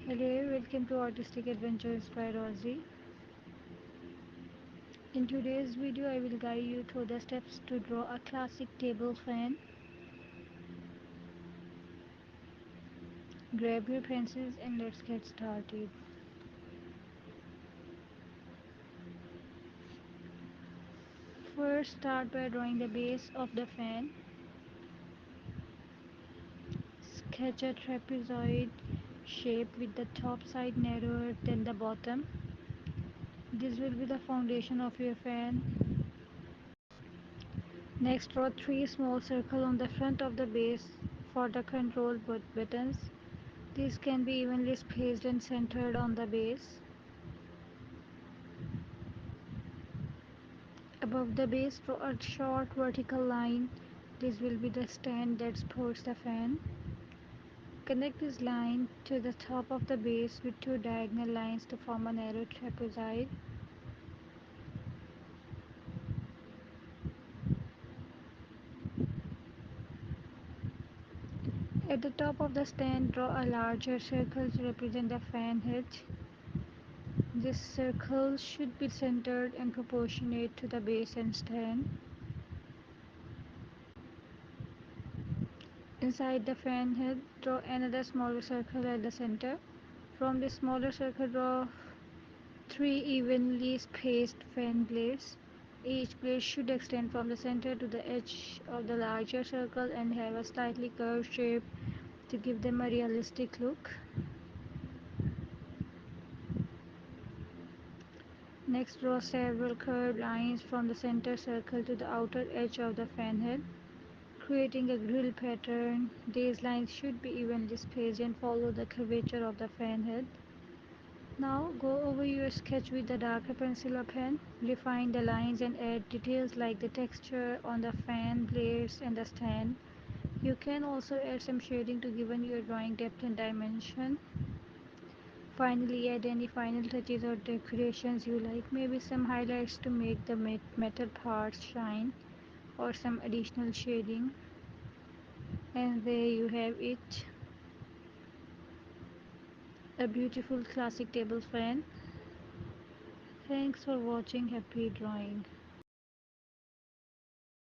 Hello, welcome to Artistic Adventures by Rosie. In today's video, I will guide you through the steps to draw a classic table fan. Grab your pencils and let's get started. First, start by drawing the base of the fan. Sketch a trapezoid shape with the top side narrower than the bottom. This will be the foundation of your fan. Next, draw three small circles on the front of the base for the control buttons. These can be evenly spaced and centered on the base. Above the base, draw a short vertical line. This will be the stand that supports the fan. Connect this line to the top of the base with two diagonal lines to form a narrow trapezoid. At the top of the stand, draw a larger circle to represent the fan head. This circle should be centered and proportionate to the base and stand. Inside the fan head, draw another smaller circle at the center. From this smaller circle, draw three evenly spaced fan blades. Each blade should extend from the center to the edge of the larger circle and have a slightly curved shape to give them a realistic look. Next, draw several curved lines from the center circle to the outer edge of the fan head, creating a grill pattern. These lines should be evenly spaced and follow the curvature of the fan head. Now go over your sketch with a darker pencil or pen. Refine the lines and add details like the texture on the fan blades and the stand. You can also add some shading to give your drawing depth and dimension. Finally, add any final touches or decorations you like, maybe some highlights to make the metal parts shine or some additional shading. And there you have it, a beautiful classic table fan. Thanks for watching. Happy drawing.